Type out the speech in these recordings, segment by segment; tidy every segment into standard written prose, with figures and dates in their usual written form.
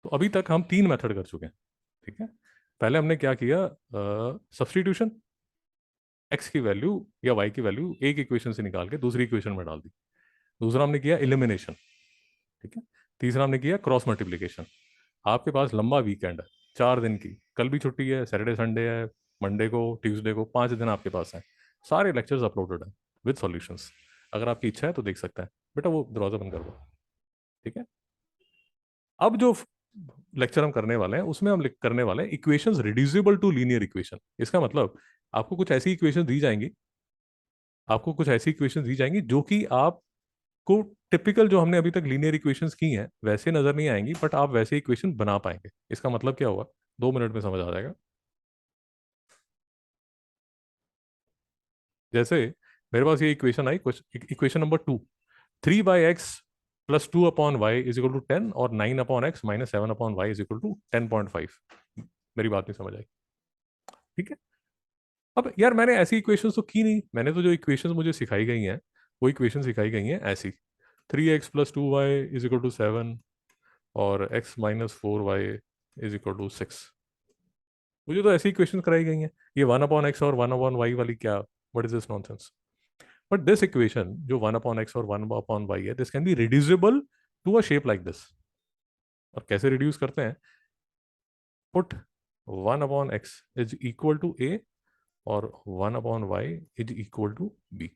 तो अभी तक हम 3 मेथड कर चुके हैं, ठीक है। पहले हमने क्या किया, सब्सटीट्यूशन, एक्स की वैल्यू या वाई की वैल्यू एक इक्वेशन से निकाल के दूसरी इक्वेशन में डाल दी। दूसरा हमने किया एलिमिनेशन, ठीक है। तीसरा हमने किया क्रॉस मल्टीप्लिकेशन। आपके पास लंबा वीकेंड है, 4 दिन की, कल भी छुट्टी है, सैटरडे संडे है, मंडे को, ट्यूसडे को, 5 दिन आपके पास हैं। सारे लेक्चर्स अपलोडेड हैं विद सॉल्यूशंस। अगर आपकी इच्छा है तो देख सकता है। बेटा वो दरवाजा बंद कर दो, ठीक है। अब जो लेक्चर हम करने वाले हैं उसमें हम करने वाले हैं equations reducible to linear equation. इसका मतलब आपको कुछ ऐसी इक्वेशन दी जाएंगी, आपको कुछ ऐसी इक्वेशन दी जाएंगी जो कि आपको टिपिकल जो हमने अभी तक लीनियर इक्वेशंस की हैं वैसे नजर नहीं आएंगी, बट आप वैसे इक्वेशन बना पाएंगे। इसका मतलब क्या होगा, 2 मिनट में समझ आ जाएगा। जैसे मेरे पास ये इक्वेशन आई, इक्वेशन नंबर 2, 3/x + 2/y = 10 और 9/x - 7/y = 10.5। मेरी बात नहीं समझ आई, ठीक है। अब यार मैंने ऐसी इक्वेशंस तो की नहीं, मैंने तो जो इक्वेशंस मुझे सिखाई गई हैं वो इक्वेशन सिखाई गई हैं ऐसी, 3x + 2y = 7 और x - 4y = 6। मुझे तो ऐसी इक्वेशन कराई गई हैं। ये 1/x और 1/y वाली क्या, what is this nonsense. But this equation जो 1/x और 1/y है, this can be reducible to a shape like this. और कैसे रिड्यूस करते हैं, put 1/x is equal to A और 1/y is equal to B.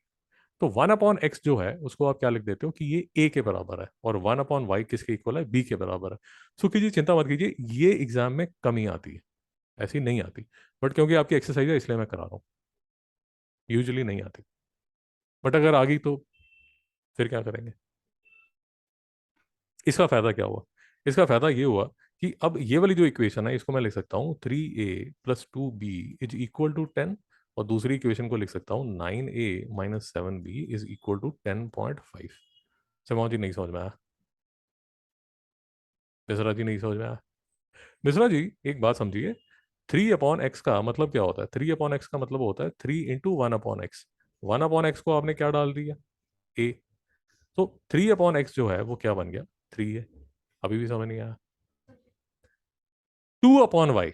तो 1/x जो है उसको आप क्या लिख देते हो कि ये ए के बराबर है, और 1/y किसके इक्वल है, बी के बराबर है। सुखी जी चिंता मत कीजिए, ये एग्जाम में कमी आती है, ऐसी नहीं आती। बट क्योंकि आपकी एक्सरसाइज है इसलिए मैं करा रहा हूँ, यूजुअली नहीं आती। बट अगर आ गई तो फिर क्या करेंगे। इसका फायदा क्या हुआ, इसका फायदा ये हुआ कि अब ये वाली जो इक्वेशन है इसको मैं लिख सकता हूँ 3a + 2b = 10, और दूसरी इक्वेशन को लिख सकता हूँ 9a - 7b = 10.5। समझ जी नहीं समझ में आया, मिश्रा जी नहीं समझ में आया। मिश्रा जी एक बात समझिए, 3/x का मतलब क्या होता है, 3/x का मतलब होता है 3 × 1/x। 1/x को आपने क्या डाल दिया, a। तो 3/x जो है वो क्या बन गया, 3 है। अभी भी समझ नहीं आया। 2/y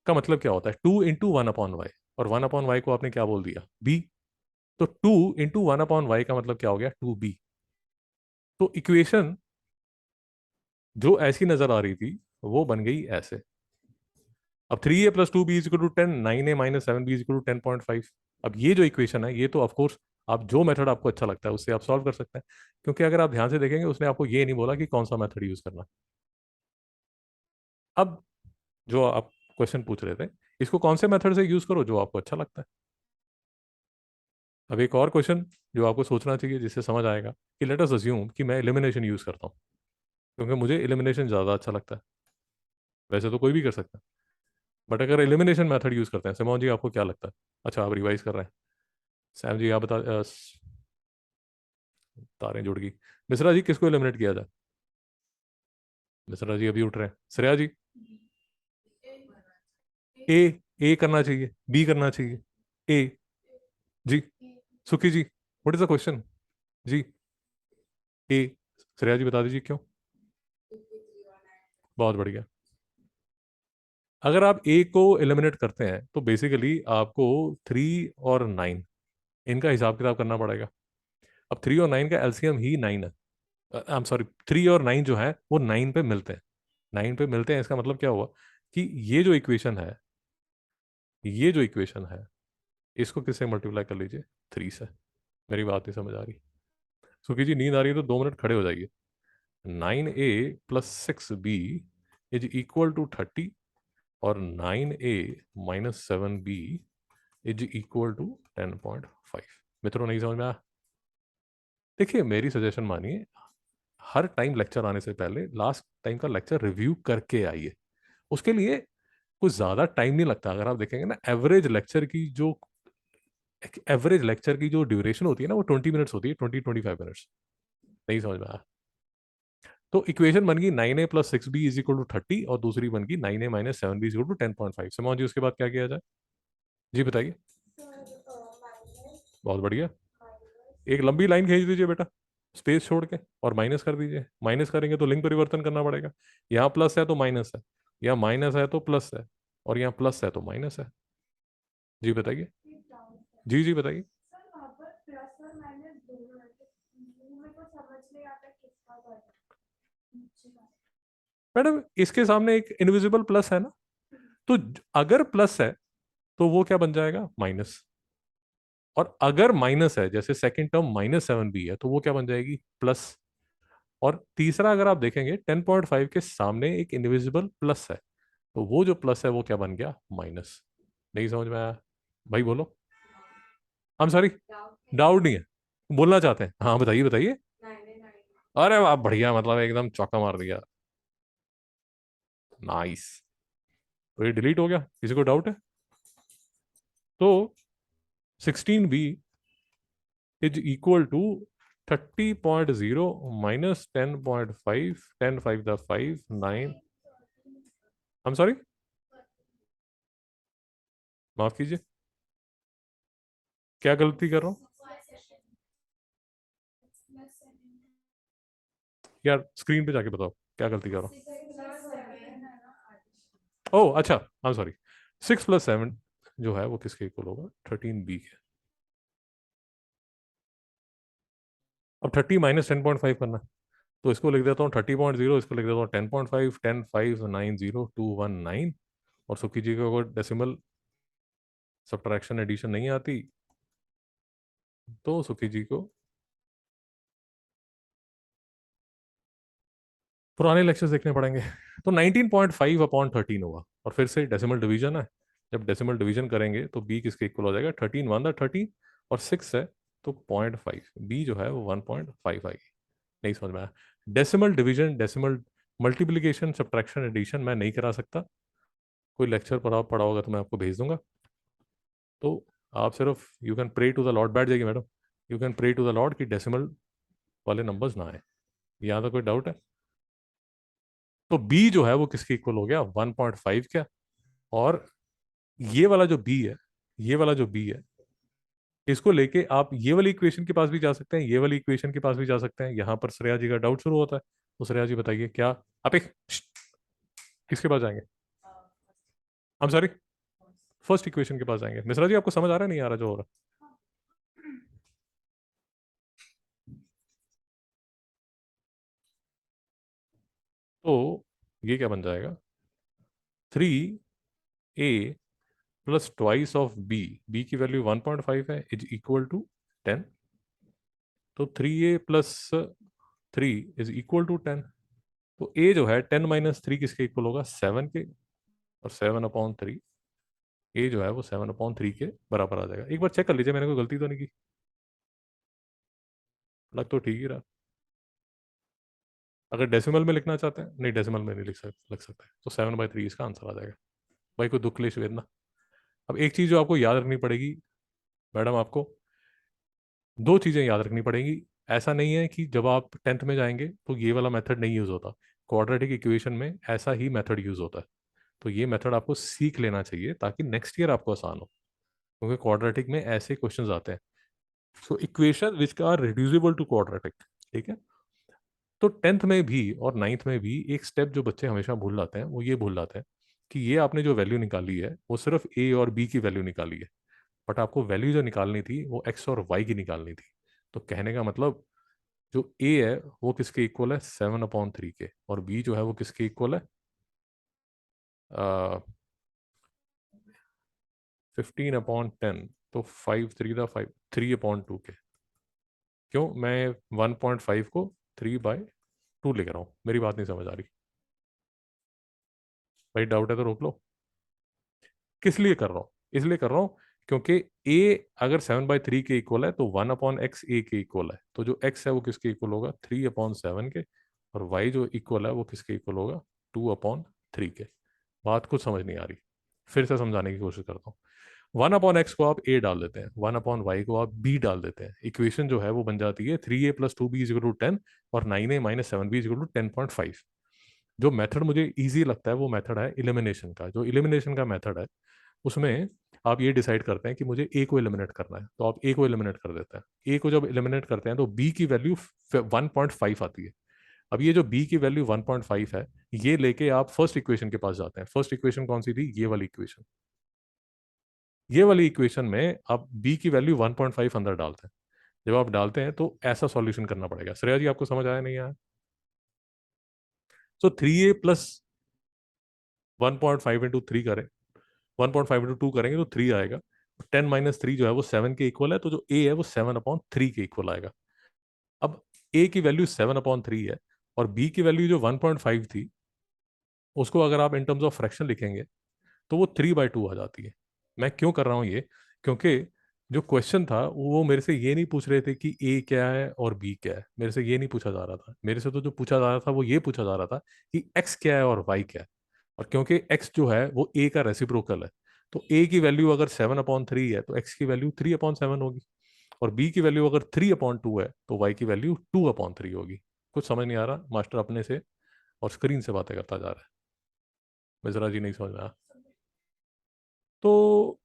का मतलब क्या होता है, 2 × 1/y, और 1/y को आपने क्या बोल दिया, b। तो 2 × 1/y का मतलब क्या हो गया, 2b। तो इक्वेशन जो ऐसी नजर आ रही थी वो बन गई ऐसे। अब 3a + 2b = 10, 9a - 7b = 10.5। अब ये जो इक्वेशन है ये तो ऑफकोर्स आप जो मेथड आपको अच्छा लगता है उससे आप सॉल्व कर सकते हैं, क्योंकि अगर आप ध्यान से देखेंगे उसने आपको ये नहीं बोला कि कौन सा मेथड यूज करना। अब जो आप क्वेश्चन पूछ रहे थे, इसको कौन से मेथड से यूज करो जो आपको अच्छा लगता है। अब एक और क्वेश्चन जो आपको सोचना चाहिए जिससे समझ आएगा कि लेट अस अज्यूम कि मैं एलिमिनेशन यूज करता हूँ, क्योंकि मुझे एलिमिनेशन ज़्यादा अच्छा लगता है। वैसे तो कोई भी कर सकता है, बट अगर एलिमिनेशन मेथड यूज करते हैं, सिमोन जी आपको क्या लगता है। अच्छा आप रिवाइज कर रहे हैं, सैम जी आप बता, तारें जुड़ गई। मिश्रा जी किसको एलिमिनेट किया जाए, मिश्रा जी अभी उठ रहे हैं। श्रेया जी, ए, ए करना चाहिए, बी करना चाहिए, ए। जी, सुखी जी व्हाट इज द क्वेश्चन। जी, ए। श्रेया जी बता दीजिए क्यों। बहुत बढ़िया। अगर आप ए को एलिमिनेट करते हैं तो बेसिकली आपको 3 और 9 इनका हिसाब किताब करना पड़ेगा। अब 3 और 9 का एलसीएम ही 9 है। आई एम सॉरी, 3 और 9 जो है वो 9 पे मिलते हैं। 9 पे मिलते हैं, इसका मतलब क्या हुआ कि ये जो इक्वेशन है, ये जो इक्वेशन है इसको किससे मल्टीप्लाई कर लीजिए, 3 से। मेरी बात नहीं समझ आ रही, सुखी जी नींद आ रही है तो 2 मिनट खड़े हो जाइए। 9a + 6b = 30 और 9a - 7b = 10.5। मित्रों नहीं समझ में आया। देखिए मेरी सजेशन मानिए, हर टाइम लेक्चर आने से पहले लास्ट टाइम का लेक्चर रिव्यू करके आइए। उसके लिए कुछ ज़्यादा टाइम नहीं लगता। अगर आप देखेंगे ना, एवरेज लेक्चर की जो ड्यूरेशन होती है ना वो 20 मिनट्स होती है, 20-25 मिनट्स। नहीं समझ में आया। तो इक्वेशन बन गई 9a + 6b = 30 और दूसरी बन गई 9a - 7b = 10.5। समझ जी उसके बाद क्या किया जाए, जी बताइए। बहुत बढ़िया, एक लंबी लाइन खींच दीजिए बेटा। स्पेस छोड़ के और माइनस कर दीजिए। माइनस करेंगे तो लिंक परिवर्तन करना पड़ेगा। यहाँ प्लस है तो माइनस है, यहाँ माइनस है तो प्लस है, और यहाँ प्लस है तो माइनस है। जी बताइए। जी जी बताइए। मैडम इसके सामने एक इनविजिबल प्लस है ना, तो अगर प्लस है तो वो क्या बन जाएगा, माइनस। और अगर माइनस है, जैसे सेकंड टर्म -7 भी है, तो वो क्या बन जाएगी, प्लस। और तीसरा अगर आप देखेंगे 10.5 के सामने एक इनविजिबल प्लस है, तो वो जो प्लस है वो क्या बन गया, माइनस। नहीं समझ में आया? भाई बोलो। हम सॉरी, डाउट नहीं है, बोलना चाहते हैं, हाँ बताइए बताइए। अरे वाह बढ़िया, मतलब एकदम चौका मार दिया। नाइस। तो ये डिलीट हो गया, किसी को डाउट है? तो 16b is equal to 30.0 minus 10.5, 10 5 द 5 9। हम सॉरी, माफ कीजिए, क्या गलती कर रहा हूँ यार, स्क्रीन पे जाके बताओ क्या गलती कर रहा हूँ। ओह अच्छा, आई सॉरी। 6 + 7 जो है वो किसके इक्वल होगा, 13b के। अब 30 माइनस 10.5 करना है, तो इसको लिख देता हूँ 30.0, इसको लिख देता हूँ 10.5, 10 5 9 0 2 1 9। और सुखी जी को अगर डेसिमल सब्ट्रैक्शन एडिशन नहीं आती तो सुखी जी को पुराने लेक्चर्स देखने पड़ेंगे। तो 19.5/13 होगा, और फिर से डेसिमल डिवीजन है, जब डेसिमल डिवीजन करेंगे तो बी किसके इक्वल हो जाएगा, 13 1 13, और 6 है तो 0.5, बी जो है वो 1.5 आएगी। नहीं समझ में आया? Decimal division, decimal multiplication, subtraction, addition मैं नहीं करा सकता। कोई लेक्चर पढ़ा पढ़ा होगा तो मैं आपको भेज दूंगा। तो आप सिर्फ you can pray to the lord, बैठ जाएगी madam, you can pray to the lord कि डेसिमल वाले नंबर्स ना आए। यहाँ तो कोई डाउट है? तो बी जो है वो किसके इक्वल हो गया, 1.5 क्या। और ये वाला जो बी है, ये वाला जो बी है, इसको लेके आप ये वाली इक्वेशन के पास भी जा सकते हैं, ये वाली इक्वेशन के पास भी जा सकते हैं। यहां पर श्रेया जी का डाउट शुरू होता है। तो श्रेया जी बताइए क्या, आप एक किसके पास जाएंगे? हम सॉरी, फर्स्ट इक्वेशन के पास जाएंगे। मिश्रा जी आपको समझ आ रहा है नहीं आ रहा जो हो रहा है? तो ये क्या बन जाएगा, 3a plus twice of B की वैल्यू 1.5 है, इज इक्वल टू 10। तो 3a + 3 इज इक्वल टू 10। तो a जो है 10 - 3 किसके इक्वल होगा, 7 के। और 7/3, ए जो है वो 7/3 के बराबर आ जाएगा। एक बार चेक कर लीजिए मैंने कोई गलती तो नहीं की, लग तो ठीक ही रहा। अगर डेसिमल में लिखना चाहते हैं, नहीं डेसिमल में नहीं लग सकता है, तो 7/3 इसका आंसर आ जाएगा। भाई कोई दुख क्लेश वेदना। अब एक चीज़ जो आपको याद रखनी पड़ेगी मैडम, आपको दो चीज़ें याद रखनी पड़ेंगी। ऐसा नहीं है कि जब आप 10th में जाएंगे तो ये वाला मेथड नहीं यूज़ होता। क्वाड्रेटिक इक्वेशन में ऐसा ही मेथड यूज़ होता है। तो ये मेथड आपको सीख लेना चाहिए ताकि नेक्स्ट ईयर आपको आसान हो, क्योंकि क्वाड्रेटिक में ऐसे क्वेश्चंस आते हैं। So equation which are reducible to quadratic, ठीक है। तो 10th में भी और 9th में भी एक स्टेप जो बच्चे हमेशा भूल जाते हैं, वो ये भूल जाते हैं कि ये आपने जो वैल्यू निकाली है वो सिर्फ ए और बी की वैल्यू निकाली है, बट आपको वैल्यू जो निकालनी थी वो एक्स और वाई की निकालनी थी। तो कहने का मतलब, जो ए है वो किसके इक्वल है, 7/3 के, और बी जो है वो किसके इक्वल है, 15/10। तो 5 3 3/2 के। क्यों मैं 1.5 को 3/2 लेकर रहा हूँ, मेरी बात नहीं समझ आ रही? भाई डाउट है तो रोक लो। किस लिए कर रहा हूँ, इसलिए कर रहा हूँ क्योंकि ए अगर 7/3 के इक्वल है तो 1/x ए के इक्वल है, तो जो x है वो किसके इक्वल होगा, 3/7 के। और y जो इक्वल है वो किसके इक्वल होगा, 2/3 के। बात कुछ समझ नहीं आ रही, फिर से समझाने की कोशिश करता हूँ। 1/x को आप a डाल देते हैं, 1/y को आप b डाल देते हैं, इक्वेशन जो है वो बन जाती है 3a + 2b = 10, और 9a - 7b = 10.5। जो मेथड मुझे इजी लगता है वो मेथड है इलिमिनेशन का। जो इलिमिनेशन का मेथड है उसमें आप ये डिसाइड करते हैं कि मुझे ए को एलिमिनेट करना है, तो आप ए को एलिमिनेट कर देते हैं। ए को जब एलिमिनेट करते हैं तो बी की वैल्यू 1.5 आती है। अब ये जो बी की वैल्यू 1.5 है, ये लेके आप फर्स्ट इक्वेशन के पास जाते हैं। फर्स्ट इक्वेशन कौन सी थी? ये वाली इक्वेशन। ये वाली इक्वेशन में आप बी की वैल्यू 1.5 अंदर डालते हैं। जब आप डालते हैं तो ऐसा सॉल्यूशन करना पड़ेगा। श्रेया जी, आपको समझ आया नहीं आया? तो 3a+1.5 इंटू 3 करें, 1.5 इंटू 2 करेंगे तो 3 आएगा। 10 - 3 जो है वो 7 के इक्वल है, तो जो a है वो 7/3 के इक्वल आएगा। अब a की वैल्यू 7/3 है और b की वैल्यू जो 1.5 थी, उसको अगर आप इन टर्म्स ऑफ फ्रैक्शन लिखेंगे तो वो 3/2 आ जाती है। मैं क्यों कर रहा हूँ ये? क्योंकि जो क्वेश्चन था वो मेरे से ये नहीं पूछ रहे थे कि ए क्या है और बी क्या है। मेरे से ये नहीं पूछा जा रहा था। मेरे से तो जो पूछा जा रहा था वो ये पूछा जा रहा था कि एक्स क्या है और वाई क्या है। और क्योंकि एक्स जो है वो ए का रेसिप्रोकल है, तो ए की वैल्यू अगर 7/3 है तो एक्स की वैल्यू 3/7 होगी। और बी की वैल्यू अगर 3/2 है तो वाई की वैल्यू 2/3 होगी। कुछ समझ नहीं आ रहा? मास्टर अपने से और स्क्रीन से बातें करता जा रहा है। मिजरा जी नहीं समझ में आया तो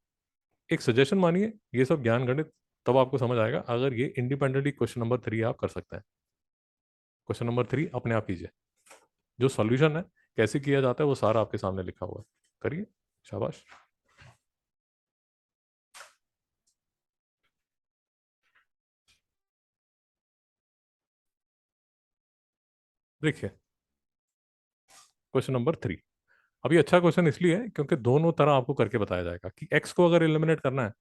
एक सजेशन मानिए, ये सब ज्ञान गणित तब आपको समझ आएगा अगर ये इंडिपेंडेंटली क्वेश्चन नंबर 3 आप कर सकते हैं। क्वेश्चन नंबर 3 अपने आप कीजिए। जो सॉल्यूशन है कैसे किया जाता है वो सारा आपके सामने लिखा हुआ है। करिए, शाबाश। देखिए, क्वेश्चन नंबर 3। अभी अच्छा क्वेश्चन इसलिए है क्योंकि दोनों तरह आपको करके बताया जाएगा कि एक्स को अगर एलिमिनेट करना है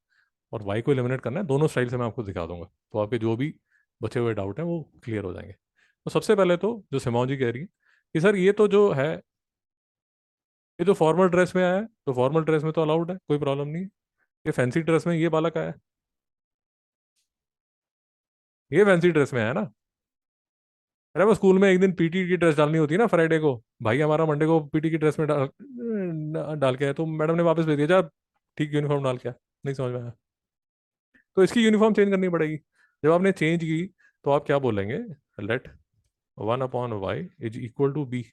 और वाई को एलिमिनेट करना है। दोनों स्टाइल से मैं आपको दिखा दूंगा, तो आपके जो भी बचे हुए डाउट हैं वो क्लियर हो जाएंगे। तो सबसे पहले तो जो सिमाओ जी कह रही है कि सर ये तो जो है, ये जो फॉर्मल ड्रेस में आया है तो फॉर्मल ड्रेस में तो अलाउड है, कोई प्रॉब्लम नहीं है। ये फैंसी ड्रेस में ये बालक आया है, ये फैंसी ड्रेस में है ना। अरे वो स्कूल में एक दिन पीटी की ड्रेस डालनी होती है ना फ्राइडे को, भाई हमारा मंडे को पीटी की ड्रेस में डाल के आया, तो मैडम ने वापस भेज दिया, जा ठीक यूनिफॉर्म डाल के आ। नहीं समझ में आया तो इसकी यूनिफॉर्म चेंज करनी पड़ेगी। जब आपने चेंज की तो आप क्या बोलेंगे? Let 1/y is equal to B.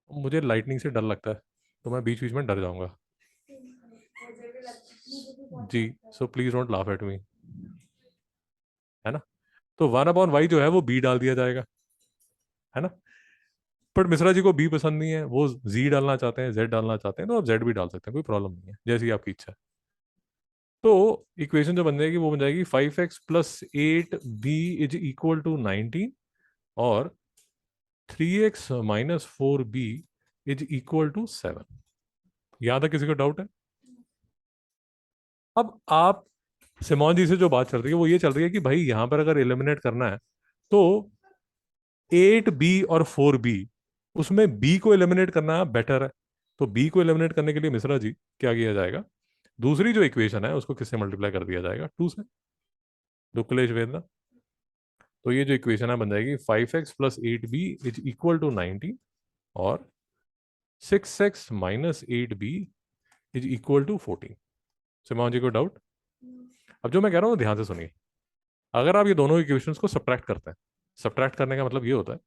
मुझे लाइटनिंग से डर लगता है तो मैं बीच बीच में डर जाऊंगा जी। So please don't laugh at me, है ना। तो 1/y जो है वो बी डाल दिया जाएगा, है ना। पर मिश्रा जी को बी पसंद नहीं है, वो जी डालना चाहते हैं, जेड डालना चाहते हैं, तो आप जेड भी डाल सकते हैं, कोई प्रॉब्लम नहीं है, जैसी आपकी इच्छा है। तो इक्वेशन जो बन जाएगी वो बन जाएगी 5x+8b इज इक्वल टू 19 और 3x - 4b is equal to 7। यहाँ तक किसी को डाउट है? अब आप सिमोन जी से जो बात चल रही है वो ये चल रही है कि भाई यहाँ पर अगर एलिमिनेट करना है तो 8b और 4b, उसमें b को एलिमिनेट करना बेटर है। तो b को एलिमिनेट करने के लिए मिश्रा जी क्या किया जाएगा? दूसरी जो इक्वेशन है उसको किससे मल्टीप्लाई कर दिया जाएगा? 2 से। डुक्लेश वेदना। तो ये जो इक्वेशन है बन जाएगी 5x+8b इज इक्वल टू 90 और 6x - 8b is equal to 14। Simone ji को डाउट? अब जो मैं कह रहा हूँ ध्यान से सुनिए। अगर आप ये दोनों इक्वेशंस को सब्ट्रैक्ट करते हैं, सब्ट्रैक्ट करने का मतलब ये होता है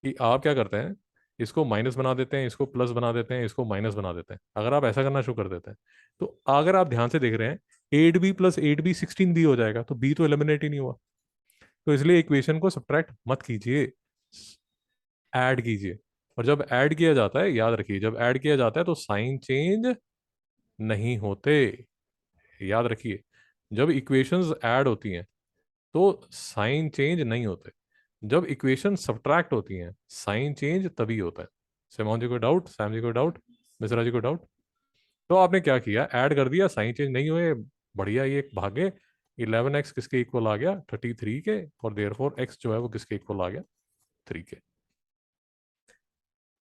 कि आप क्या करते हैं, इसको माइनस बना देते हैं, इसको प्लस बना देते हैं, इसको माइनस बना देते हैं। अगर आप ऐसा करना शुरू कर देते हैं तो अगर आप ध्यान से देख रहे हैं 8b+8b 16b हो जाएगा, तो b तो एलिमिनेट ही नहीं हुआ। तो इसलिए इक्वेशन को सब्ट्रैक्ट मत कीजिए, ऐड कीजिए। और जब ऐड किया जाता है, याद रखिए, जब ऐड किया जाता है तो साइन चेंज नहीं होते। याद रखिए, जब इक्वेशंस ऐड होती हैं तो साइन चेंज नहीं होते। जब इक्वेशन सब्ट्रैक्ट होती हैं साइन चेंज तभी होता है। सिमोन जी को डाउट? सैम जी को डाउट? मिश्रा जी को डाउट? तो आपने क्या किया? ऐड कर दिया, साइन चेंज नहीं हुए, बढ़िया, ये भागे 11x किसके इक्वल आ गया? 33 के। और देयर फोर एक्स जो है वो किसके इक्वल आ गया? 3 के।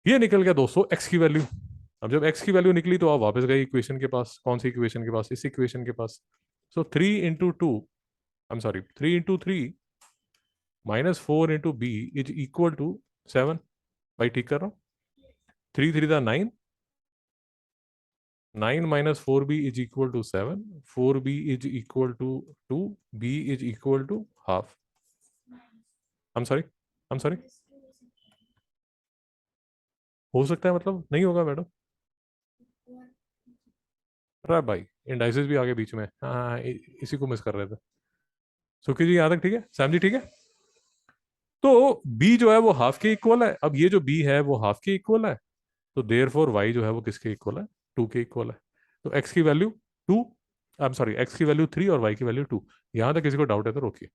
ये निकल गया दोस्तों एक्स की वैल्यू। अब जब एक्स की वैल्यू निकली तो आप वापस गए इक्वेशन के पास। कौन सी इक्वेशन के पास? इस इक्वेशन के पास। So 3 × 2, I am sorry, 3 × 3 -4 × b is equal to 7। भाई ठीक कर रहा हूँ? 3 × 3 = 9, 9 - 4b is equal to 7, 4b is equal to 2, b is equal to half. I am sorry, I am sorry, हो सकता है मतलब नहीं होगा मैडम? रहा है भाई, इंडाइसेस भी आगे बीच में, हाँ हाँ, इसी को मिस कर रहे थे। सुखी जी यहाँ तक ठीक है, सैम जी ठीक है। तो बी जो है वो हाफ के इक्वल है, अब ये जो बी है वो हाफ के इक्वल है, तो देयर फॉर वाई जो है वो किसके इक्वल है, 2 के इक्वल है। तो एक्स की value 2, I am sorry, x की वैल्यू 3 और वाई की वैल्यू 2। यहां तक किसी को डाउट है तो रोकिए।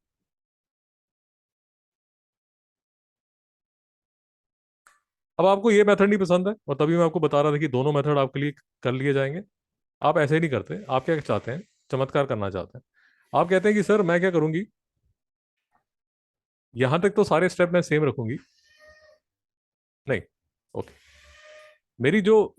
अब आपको ये मेथड नहीं पसंद है, और तभी मैं आपको बता रहा था कि दोनों मेथड आपके लिए कर लिए जाएंगे। आप ऐसे ही नहीं करते, आप क्या चाहते हैं, चमत्कार करना चाहते हैं। आप कहते हैं कि सर मैं क्या करूंगी, यहां तक तो सारे स्टेप मैं सेम रखूंगी। नहीं, ओके, मेरी जो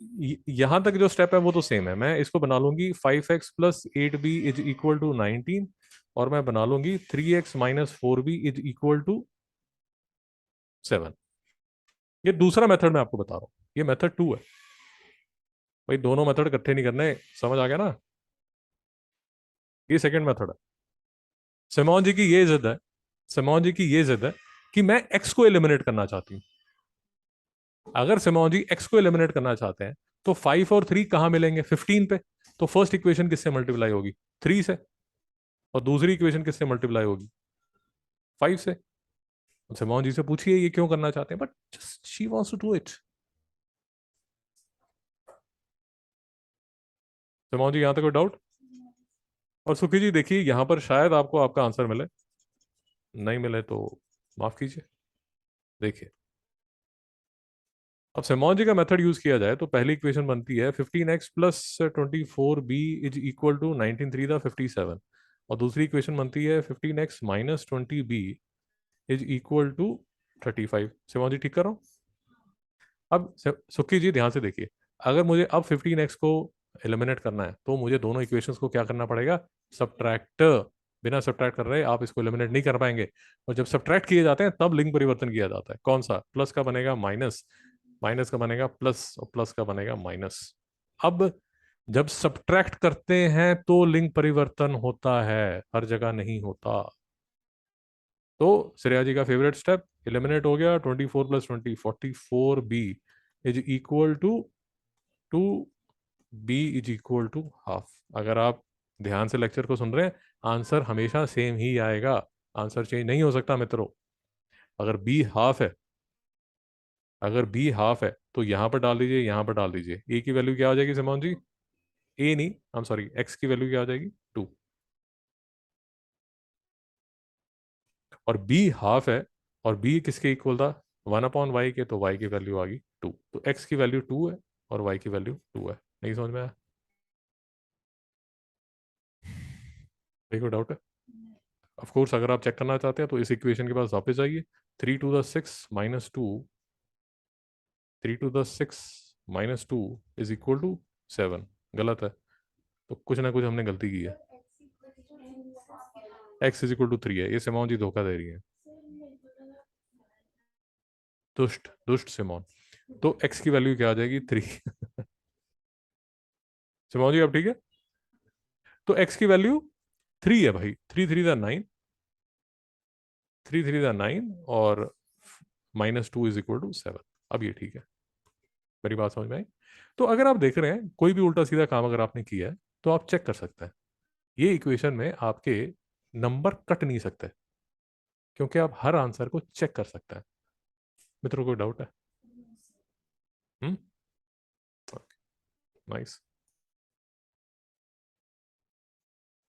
यहां तक जो स्टेप है वो तो सेम है, मैं इसको बना लूंगी 5x + 8b = 19, और मैं बना लूंगी 3x - 4b = 7। ये दूसरा मेथड मैं आपको बता रहा हूँ, ये मेथड 2 है। भाई दोनों मेथड इकट्ठे नहीं करने, समझ आ गया ना। ये सेकंड मेथड है। सिमोन जी की ये जिद है, सिमोन जी की ये जिद है कि मैं एक्स को एलिमिनेट करना चाहती हूँ। अगर सिमोन जी एक्स को एलिमिनेट करना चाहते हैं, तो 5 और 3 कहां मिलेंगे, 15 पे। तो फर्स्ट इक्वेशन किससे मल्टीप्लाई होगी, 3 से, और दूसरी इक्वेशन किससे मल्टीप्लाई होगी, 5 से। सिमोन जी से पूछिए ये क्यों करना चाहते हैं, but just she wants to do it. Simone ji यहां तक कोई डाउट। और सुखी जी देखिए, यहां पर शायद आपको आपका आंसर मिले, नहीं मिले तो माफ कीजिए। देखिए, अब सिमोन जी का मेथड यूज किया जाए तो पहली इक्वेशन बनती है 15x + 24b = 19 3 × 57, और दूसरी इक्वेशन बनती है 15x - 20b = 35। सिमोन जी ठीक कर रहा हूँ। अब सुखी जी ध्यान से देखिए, अगर मुझे अब 15x को एलिमिनेट करना है तो मुझे दोनों इक्वेशंस को क्या करना पड़ेगा, सब्ट्रैक्ट। बिना सब्ट्रैक्ट कर रहे आप इसको एलिमिनेट नहीं कर पाएंगे। और जब सब्ट्रैक्ट किए जाते हैं तब लिंक परिवर्तन किया जाता है, कौन सा, प्लस का बनेगा माइनस, माइनस का बनेगा प्लस, और प्लस का बनेगा माइनस। अब जब सब्ट्रैक्ट करते हैं तो लिंक परिवर्तन होता है, हर जगह नहीं होता। तो श्रेया जी का फेवरेट स्टेप एलिमिनेट हो गया, 24 + 20 44b = 2b अगर आप ध्यान से लेक्चर को सुन रहे हैं, आंसर हमेशा सेम ही आएगा, आंसर चेंज नहीं हो सकता मित्रों। अगर बी हाफ है, अगर बी हाफ है तो यहां पर डाल दीजिए, यहां पर डाल दीजिए, ए की वैल्यू क्या हो जाएगी सिमोन जी, ए नहीं, आई एम सॉरी, एक्स की वैल्यू क्या हो जाएगी, 2। और बी हाफ है, और बी किसके इक्वल था, 1/y के, तो y की वैल्यू आ गई 2। तो x की वैल्यू 2 है और y की वैल्यू 2 है। नहीं समझ में आया, कोई डाउट है। ऑफ कोर्स अगर आप चेक करना चाहते हैं तो इस इक्वेशन के पास वापस जाइए, 3 to the 6 - 2, 3 to the 6 - 2 = 7। गलत है, तो कुछ ना कुछ हमने गलती की है। x = 3 है, ये सिमोन जी धोखा दे रही है, दुष्ट दुष्ट सिमोन। तो x की वैल्यू क्या आ जाएगी, 3। सिमोन जी अब ठीक है। तो x की वैल्यू 3 है भाई, 3 × 3 = 9, 3 × 3 = 9, और -2 = 7। अब ये ठीक है, मेरी बात समझ में आई। तो अगर आप देख रहे हैं कोई भी उल्टा सीधा काम अगर आपने किया है, तो आप चेक कर सकते हैं, ये इक्वेशन में आपके नंबर कट नहीं सकते, क्योंकि आप हर आंसर को चेक कर सकते हैं। मित्रों कोई डाउट है। हम्म, नाइस।